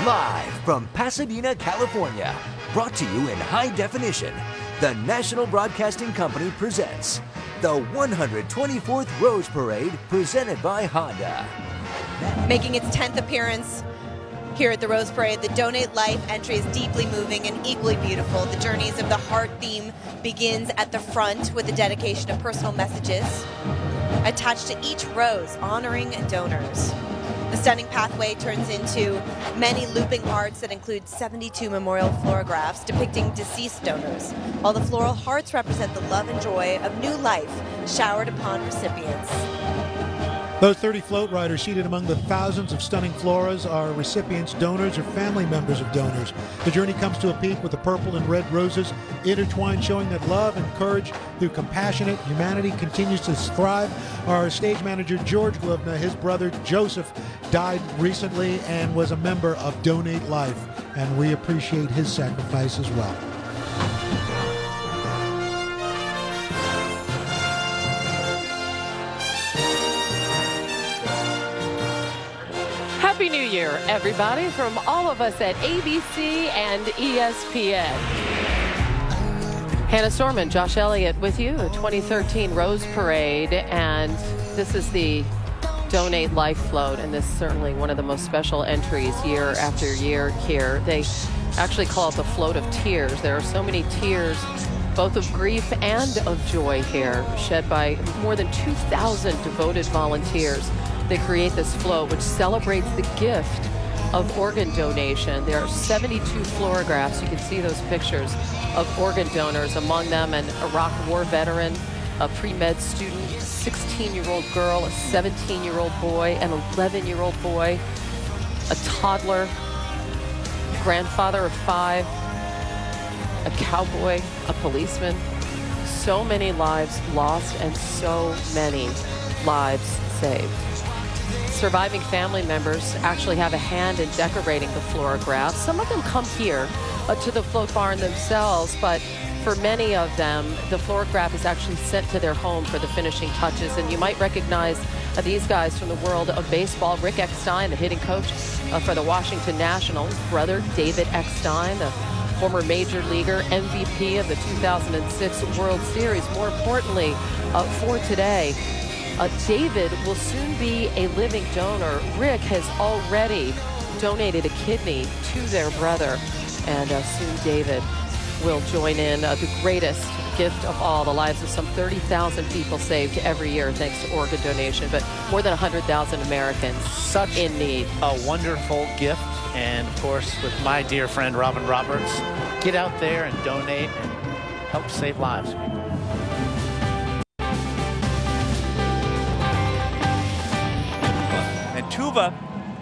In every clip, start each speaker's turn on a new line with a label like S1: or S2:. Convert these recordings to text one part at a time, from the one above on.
S1: Live from Pasadena, California, brought to you in high definition, the National Broadcasting Company presents the 124th Rose Parade, presented by Honda.
S2: Making its 10th appearance here at the Rose Parade, the Donate Life entry is deeply moving and equally beautiful. The Journeys of the Heart theme begins at the front with a dedication of personal messages attached to each rose, honoring donors. The stunning pathway turns into many looping hearts that include 72 memorial floragraphs depicting deceased donors, while the floral hearts represent the love and joy of new life showered upon recipients.
S3: Those 30 float riders seated among the thousands of stunning floras are recipients, donors, or family members of donors. The journey comes to a peak with the purple and red roses intertwined, showing that love and courage through compassionate humanity continues to thrive. Our stage manager, George Glubna, his brother Joseph died recently and was a member of Donate Life, and we appreciate his sacrifice as well.
S4: Happy New Year, everybody, from all of us at ABC and ESPN. Hannah Storman, Josh Elliott with you, the 2013 Rose Parade, and this is the Donate Life float, and this is certainly one of the most special entries year after year here. They actually call it the float of tears. There are so many tears, both of grief and of joy here, shed by more than 2,000 devoted volunteers. They create this float, which celebrates the gift of organ donation. There are 72 floragraphs. You can see those pictures of organ donors, among them an Iraq War veteran, a pre-med student, a 16-year-old girl, a 17-year-old boy, an 11-year-old boy, a toddler, grandfather of 5, a cowboy, a policeman. So many lives lost and so many lives saved. Surviving family members actually have a hand in decorating the floragraphs. Some of them come here to the float barn themselves, but for many of them, the florograph is actually sent to their home for the finishing touches. And you might recognize these guys from the world of baseball. Rick Eckstein, the hitting coach for the Washington Nationals. Brother David Eckstein, the former major leaguer, MVP of the 2006 World Series. More importantly, for today, David will soon be a living donor. Rick has already donated a kidney to their brother, and soon David will join in the greatest gift of all, the lives of some 30,000 people saved every year thanks to organ donation, but more than 100,000 Americans
S5: Such
S4: in need.
S5: A wonderful gift, and of course with my dear friend Robin Roberts, get out there and donate and help save lives.
S6: Tuva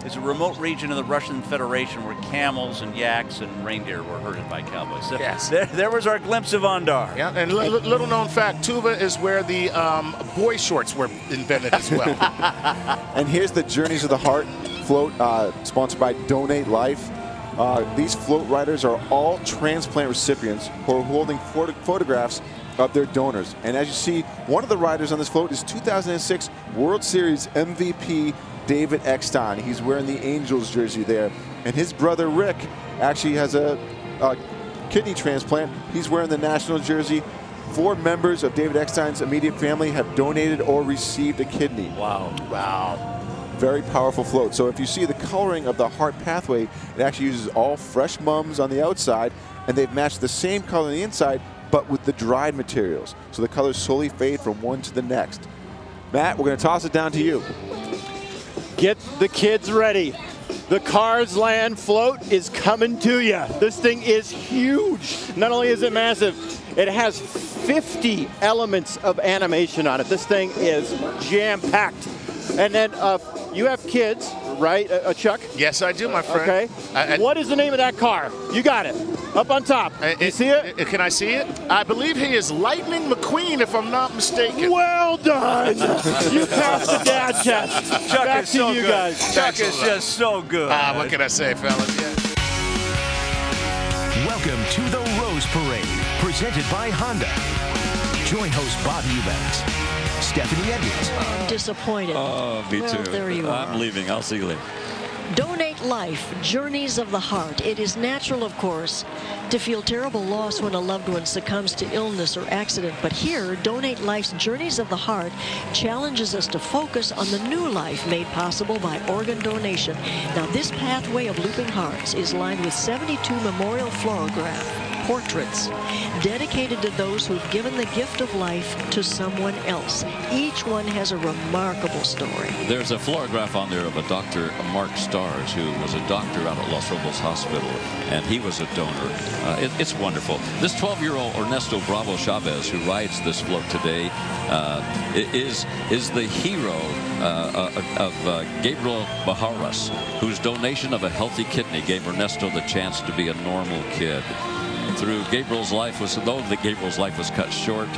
S6: is a remote region of the Russian Federation where camels and yaks and reindeer were herded by cowboys. So
S7: yes.
S6: There was our glimpse of Ondar.
S7: Yeah, and little known fact, Tuva is where the boy shorts were invented as well.
S8: And here's the Journeys of the Heart float, sponsored by Donate Life. These float riders are all transplant recipients who are holding photographs of their donors. And as you see, one of the riders on this float is 2006 World Series MVP David Eckstein. He's wearing the Angels jersey there. And his brother Rick actually has a kidney transplant. He's wearing the National jersey. 4 members of David Eckstein's immediate family have donated or received a kidney.
S6: Wow.
S8: Wow. Very powerful float. So if you see the coloring of the heart pathway, it actually uses all fresh mums on the outside, and they've matched the same color on the inside, but with the dried materials. So the colors slowly fade from one to the next. Matt, we're going to toss it down to you.
S9: Get the kids ready. The Cars Land float is coming to you. This thing is huge. Not only is it massive, it has 50 elements of animation on it. This thing is jam-packed. And then you have kids, right, Chuck?
S7: Yes, I do, my friend.
S9: Okay. What is the name of that car? You got it. Up on top. You see it?
S7: Can I see it? I believe he is Lightning McQueen, if I'm not mistaken.
S9: Well done. You passed the dad test.
S6: Chuck
S9: Back
S6: is
S9: to
S6: so
S9: you
S6: good.
S9: guys.
S6: Chuck is just so good.
S7: What can I say, fellas? Yeah.
S1: Welcome to the Rose Parade, presented by Honda. Join host Bob Eubanks, Stephanie Edwards.
S10: I'm disappointed.
S11: Oh, me too.
S10: There you are.
S11: I'm leaving. I'll see you later.
S10: Donate Life, Journeys of the Heart. It is natural, of course, to feel terrible loss when a loved one succumbs to illness or accident. But here, Donate Life's Journeys of the Heart challenges us to focus on the new life made possible by organ donation. Now, this pathway of looping hearts is lined with 72 memorial fluorograph portraits dedicated to those who've given the gift of life to someone else. Each one has a remarkable story.
S11: There's a fluorograph on there of a Dr. Mark Stars, who was a doctor out at Los Robles Hospital, and he was a donor. It's wonderful. This 12-year-old Ernesto Bravo Chavez, who rides this float today, is the hero of Gabriel Bajaras, whose donation of a healthy kidney gave Ernesto the chance to be a normal kid. Through Gabriel's life though Gabriel's life was cut short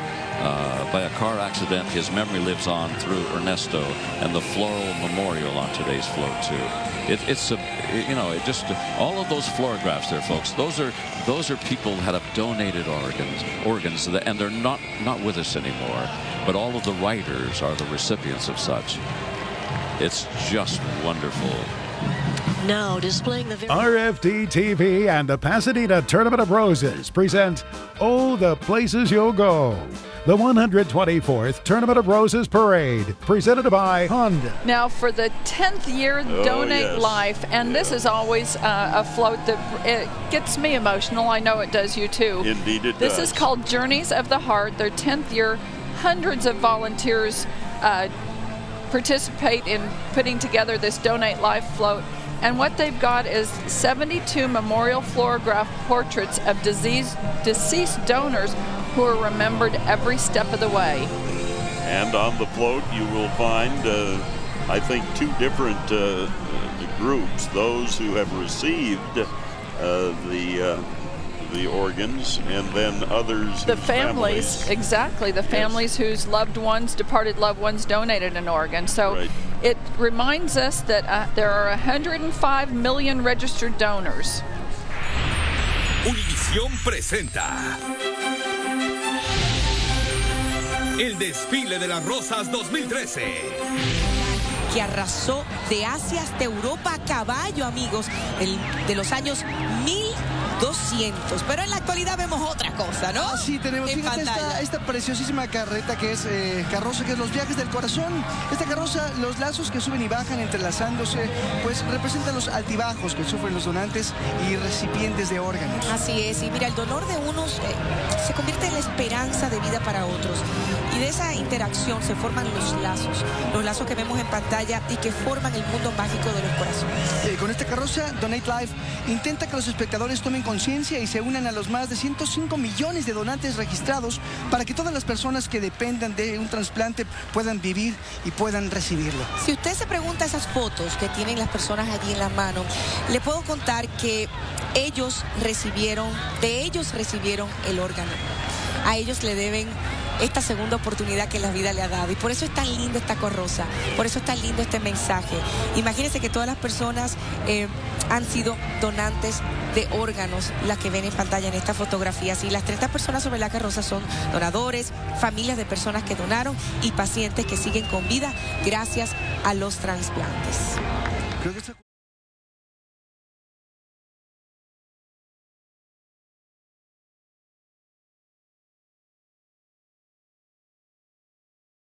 S11: by a car accident, his memory lives on through Ernesto and the floral memorial on today's float too. It's just all of those fluorographs there, folks. Those are people that have donated organs, and they're not with us anymore. But all of the writers are the recipients of such. It's just wonderful.
S10: Now displaying the
S12: RFD TV and the Pasadena Tournament of Roses present Oh, the Places You'll Go. The 124th Tournament of Roses Parade, presented by Honda.
S13: Now for the 10th year, Donate Life, and this is always a float that it gets me emotional. I know it does you too.
S14: Indeed it does.
S13: This is called Journeys of the Heart, their 10th year. Hundreds of volunteers participate in putting together this Donate Life float. And what they've got is 72 memorial fluorograph portraits of deceased donors who are remembered every step of the way.
S14: And on the float you will find, I think, two different groups. Those who have received the organs, and then others.
S13: The families, exactly. The families whose departed loved ones donated an organ. So it reminds us that there are 105 million registered donors.
S15: Univisión presenta el desfile de las Rosas 2013.
S16: Que arrasó de Asia hasta Europa a caballo, amigos, de los años 1200. Pero en la actualidad vemos otra cosa, ¿no?
S17: Ah, sí, tenemos, fíjate, esta preciosísima carreta que es carroza, que es los viajes del corazón. Esta carroza, los lazos que suben y bajan entrelazándose, pues representan los altibajos que sufren los donantes y recipientes de órganos.
S16: Así es, y mira, el dolor de unos se convierte en la esperanza de vida para otros. Y de esa interacción se forman los lazos que vemos en pantalla y que forman el mundo mágico de los corazones.
S17: Con esta carroza, Donate Life intenta que los espectadores tomen conciencia y se unan a los más de 105 millones de donantes registrados para que todas las personas que dependan de un trasplante puedan vivir y puedan recibirlo.
S16: Si usted se pregunta esas fotos que tienen las personas allí en la mano, le puedo contar que de ellos recibieron el órgano. A ellos le deben esta segunda oportunidad que la vida le ha dado. Y por eso es tan linda esta carroza, por eso es tan lindo este mensaje. Imagínense que todas las personas han sido donantes de órganos, las que ven en pantalla en esta fotografía. Y las 30 personas sobre la carroza son donadores, familias de personas que donaron y pacientes que siguen con vida gracias a los trasplantes.